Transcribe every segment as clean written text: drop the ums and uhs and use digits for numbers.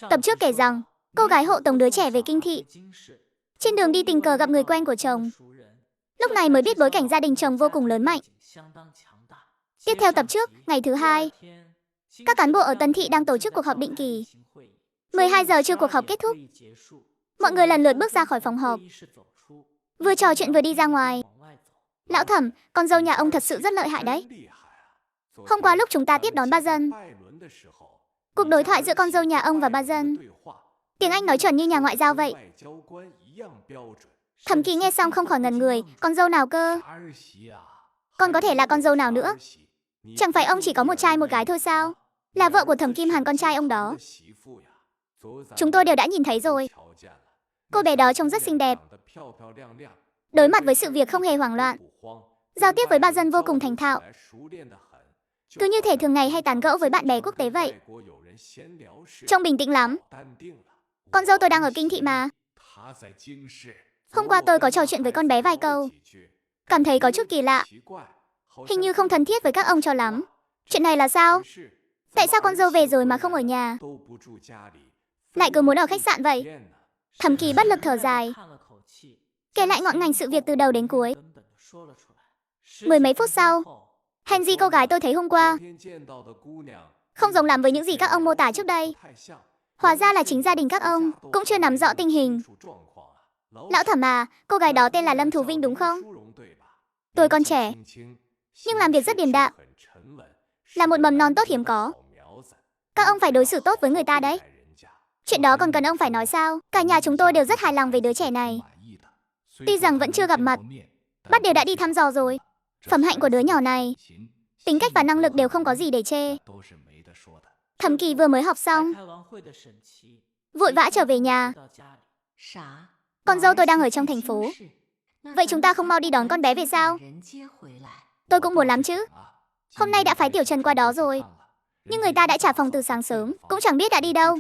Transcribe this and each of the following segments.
Tập trước kể rằng, cô gái hộ tống đứa trẻ về kinh thị. Trên đường đi tình cờ gặp người quen của chồng. Lúc này mới biết bối cảnh gia đình chồng vô cùng lớn mạnh. Tiếp theo tập trước, ngày thứ hai. Các cán bộ ở Tân Thị đang tổ chức cuộc họp định kỳ. 12 giờ trưa cuộc họp kết thúc. Mọi người lần lượt bước ra khỏi phòng họp. Vừa trò chuyện vừa đi ra ngoài. Lão Thẩm, con dâu nhà ông thật sự rất lợi hại đấy. Hôm qua lúc chúng ta tiếp đón ba dân, cuộc đối thoại giữa con dâu nhà ông và ba dân, tiếng Anh nói chuẩn như nhà ngoại giao vậy. Thẩm Kỳ nghe xong không khỏi ngẩn người, con dâu nào cơ? Còn có thể là con dâu nào nữa? Chẳng phải ông chỉ có một trai một gái thôi sao? Là vợ của Thẩm Kim Hàn con trai ông đó. Chúng tôi đều đã nhìn thấy rồi. Cô bé đó trông rất xinh đẹp. Đối mặt với sự việc không hề hoảng loạn. Giao tiếp với ba dân vô cùng thành thạo. Cứ như thể thường ngày hay tán gẫu với bạn bè quốc tế vậy. Trông bình tĩnh lắm. Con dâu tôi đang ở kinh thị mà. Hôm qua tôi có trò chuyện với con bé vài câu. Cảm thấy có chút kỳ lạ. Hình như không thân thiết với các ông cho lắm. Chuyện này là sao? Tại sao con dâu về rồi mà không ở nhà? Lại cứ muốn ở khách sạn vậy? Thẩm Kỳ bất lực thở dài, kể lại ngọn ngành sự việc từ đầu đến cuối. Mười mấy phút sau, Henry cô gái tôi thấy hôm qua không giống lắm với những gì các ông mô tả trước đây. Hóa ra là chính gia đình các ông cũng chưa nắm rõ tình hình. Lão Thẩm à, cô gái đó tên là Lâm Thù Vinh đúng không? Tôi còn trẻ, nhưng làm việc rất điềm đạm, là một mầm non tốt hiếm có. Các ông phải đối xử tốt với người ta đấy. Chuyện đó còn cần ông phải nói sao? Cả nhà chúng tôi đều rất hài lòng về đứa trẻ này. Tuy rằng vẫn chưa gặp mặt, Bát đều đã đi thăm dò rồi. Phẩm hạnh của đứa nhỏ này, tính cách và năng lực đều không có gì để chê. Thẩm Kỳ vừa mới học xong, vội vã trở về nhà. Con dâu tôi đang ở trong thành phố. Vậy chúng ta không mau đi đón con bé về sao? Tôi cũng muốn lắm chứ. Hôm nay đã phái Tiểu Trần qua đó rồi, nhưng người ta đã trả phòng từ sáng sớm, cũng chẳng biết đã đi đâu.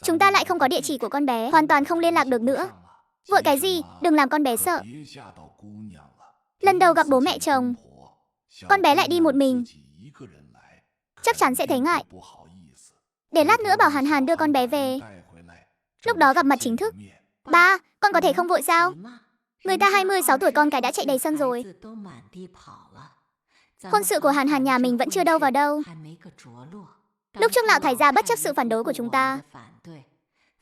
Chúng ta lại không có địa chỉ của con bé, hoàn toàn không liên lạc được nữa. Vội cái gì, đừng làm con bé sợ. Lần đầu gặp bố mẹ chồng, con bé lại đi một mình, chắc chắn sẽ thấy ngại. Để lát nữa bảo Hàn Hàn đưa con bé về. Lúc đó gặp mặt chính thức. Ba, con có thể không vội sao? Người ta 26 tuổi con cái đã chạy đầy sân rồi. Hôn sự của Hàn Hàn nhà mình vẫn chưa đâu vào đâu. Lúc trước lão thái gia bất chấp sự phản đối của chúng ta,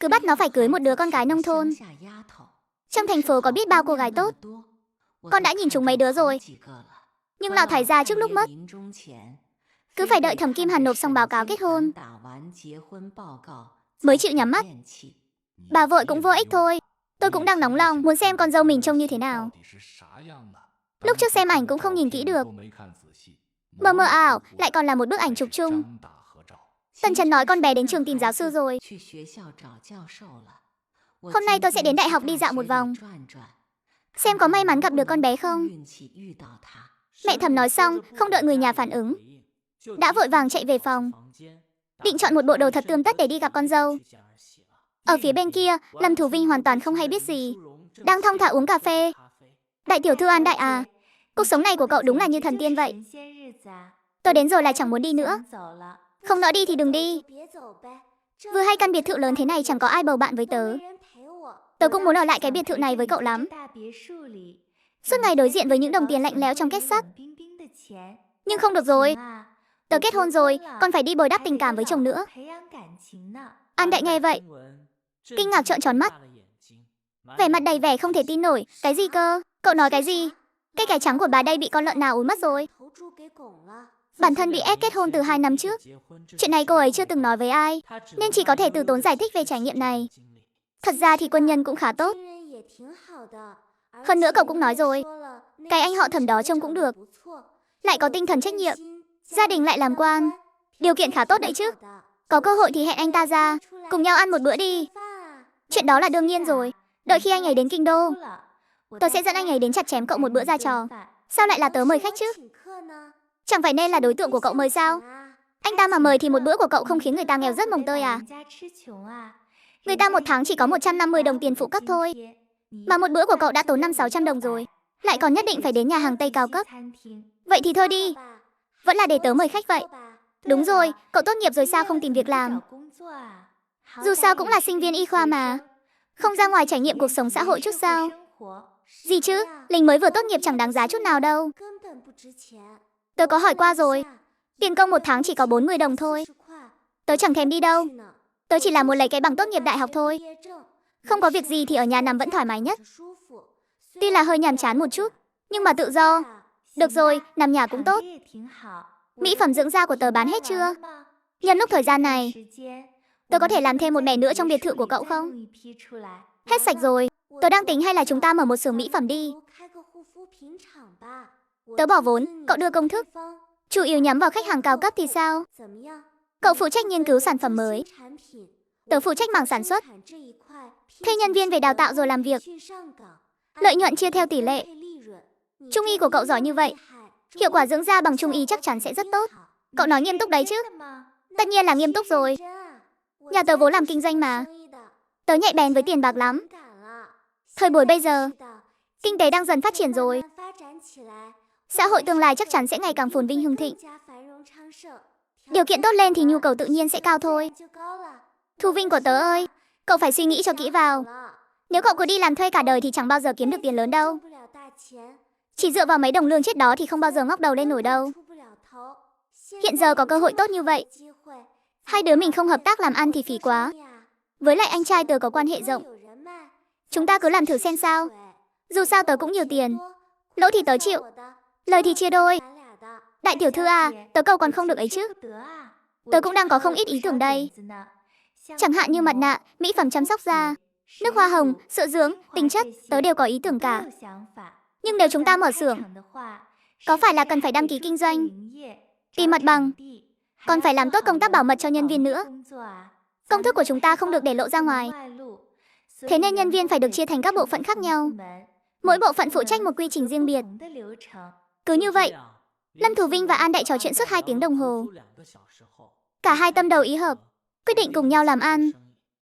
cứ bắt nó phải cưới một đứa con gái nông thôn. Trong thành phố có biết bao cô gái tốt. Con đã nhìn chúng mấy đứa rồi. Nhưng lão thái gia trước lúc mất, cứ phải đợi Thẩm Kim Hàn nộp xong báo cáo kết hôn mới chịu nhắm mắt. Bà vội cũng vô ích thôi. Tôi cũng đang nóng lòng muốn xem con dâu mình trông như thế nào. Lúc trước xem ảnh cũng không nhìn kỹ được. Mơ mơ ảo, lại còn là một bức ảnh chụp chung. Tần Trần nói con bé đến trường tìm giáo sư rồi. Hôm nay tôi sẽ đến đại học đi dạo một vòng, xem có may mắn gặp được con bé không. Mẹ Thẩm nói xong, không đợi người nhà phản ứng, đã vội vàng chạy về phòng, định chọn một bộ đồ thật tươm tất để đi gặp con dâu. Ở phía bên kia, Lâm Thù Vinh hoàn toàn không hay biết gì, đang thong thả uống cà phê. Đại tiểu thư An Đại à, cuộc sống này của cậu đúng là như thần tiên vậy. Tôi đến rồi là chẳng muốn đi nữa. Không nỡ đi thì đừng đi. Vừa hay căn biệt thự lớn thế này chẳng có ai bầu bạn với tớ. Tớ cũng muốn ở lại cái biệt thự này với cậu lắm. Suốt ngày đối diện với những đồng tiền lạnh lẽo trong kết sắt. Nhưng không được rồi. Tớ kết hôn rồi, còn phải đi bồi đắp tình cảm với chồng nữa. An Đại nghe vậy, kinh ngạc trợn tròn mắt, vẻ mặt đầy vẻ không thể tin nổi. Cái gì cơ? Cậu nói cái gì? Cái trắng của bà đây bị con lợn nào uốn mất rồi? Bản thân bị ép kết hôn từ 2 năm trước. Chuyện này cô ấy chưa từng nói với ai, nên chỉ có thể từ tốn giải thích về trải nghiệm này. Thật ra thì quân nhân cũng khá tốt. Hơn nữa cậu cũng nói rồi, cái anh họ Thẩm đó trông cũng được, lại có tinh thần trách nhiệm, gia đình lại làm quan, điều kiện khá tốt đấy chứ. Có cơ hội thì hẹn anh ta ra, cùng nhau ăn một bữa đi. Chuyện đó là đương nhiên rồi. Đợi khi anh ấy đến kinh đô, tớ sẽ dẫn anh ấy đến chặt chém cậu một bữa ra trò. Sao lại là tớ mời khách chứ? Chẳng phải nên là đối tượng của cậu mời sao? Anh ta mà mời thì một bữa của cậu không khiến người ta nghèo rất mồng tơi à? Người ta một tháng chỉ có 150 đồng tiền phụ cấp thôi, mà một bữa của cậu đã tốn 500-600 đồng rồi, lại còn nhất định phải đến nhà hàng Tây cao cấp. Vậy thì thôi đi, vẫn là để tớ mời khách vậy. Đúng rồi, cậu tốt nghiệp rồi sao không tìm việc làm? Dù sao cũng là sinh viên y khoa mà. Không ra ngoài trải nghiệm cuộc sống xã hội chút sao? Gì chứ, Linh mới vừa tốt nghiệp chẳng đáng giá chút nào đâu. Tớ có hỏi qua rồi. Tiền công 1 tháng chỉ có 40 đồng thôi. Tớ chẳng thèm đi đâu. Tớ chỉ là muốn lấy cái bằng tốt nghiệp đại học thôi. Không có việc gì thì ở nhà nằm vẫn thoải mái nhất. Tuy là hơi nhàm chán một chút, nhưng mà tự do. Được rồi, nằm nhà cũng tốt. Mỹ phẩm dưỡng da của tớ bán hết chưa? Nhân lúc thời gian này, tớ có thể làm thêm một mẻ nữa trong biệt thự của cậu không? Hết sạch rồi. Tớ đang tính hay là chúng ta mở một xưởng mỹ phẩm đi. Tớ bỏ vốn, cậu đưa công thức. Chủ yếu nhắm vào khách hàng cao cấp thì sao? Cậu phụ trách nghiên cứu sản phẩm mới. Tớ phụ trách mảng sản xuất. Thuê nhân viên về đào tạo rồi làm việc. Lợi nhuận chia theo tỷ lệ. Trung y của cậu giỏi như vậy, hiệu quả dưỡng da bằng trung y chắc chắn sẽ rất tốt. Cậu nói nghiêm túc đấy chứ? Tất nhiên là nghiêm túc rồi. Nhà tớ vốn làm kinh doanh mà. Tớ nhạy bén với tiền bạc lắm. Thời buổi bây giờ, kinh tế đang dần phát triển rồi. Xã hội tương lai chắc chắn sẽ ngày càng phồn vinh hưng thịnh. Điều kiện tốt lên thì nhu cầu tự nhiên sẽ cao thôi. Thu Vinh của tớ ơi, cậu phải suy nghĩ cho kỹ vào. Nếu cậu cứ đi làm thuê cả đời thì chẳng bao giờ kiếm được tiền lớn đâu. Chỉ dựa vào mấy đồng lương chết đó thì không bao giờ ngóc đầu lên nổi đâu. Hiện giờ có cơ hội tốt như vậy, hai đứa mình không hợp tác làm ăn thì phí quá. Với lại anh trai tớ có quan hệ rộng. Chúng ta cứ làm thử xem sao. Dù sao tớ cũng nhiều tiền. Lỗ thì tớ chịu, lời thì chia đôi. Đại tiểu thư à, tớ cầu còn không được ấy chứ. Tớ cũng đang có không ít ý tưởng đây. Chẳng hạn như mặt nạ, mỹ phẩm chăm sóc da, nước hoa hồng, sữa dưỡng, tinh chất, tớ đều có ý tưởng cả. Nhưng nếu chúng ta mở xưởng, có phải là cần phải đăng ký kinh doanh, tìm mặt bằng, còn phải làm tốt công tác bảo mật cho nhân viên nữa. Công thức của chúng ta không được để lộ ra ngoài. Thế nên nhân viên phải được chia thành các bộ phận khác nhau. Mỗi bộ phận phụ trách một quy trình riêng biệt. Cứ như vậy, Lâm Thù Vinh và An Đại trò chuyện suốt 2 tiếng đồng hồ. Cả hai tâm đầu ý hợp, quyết định cùng nhau làm ăn.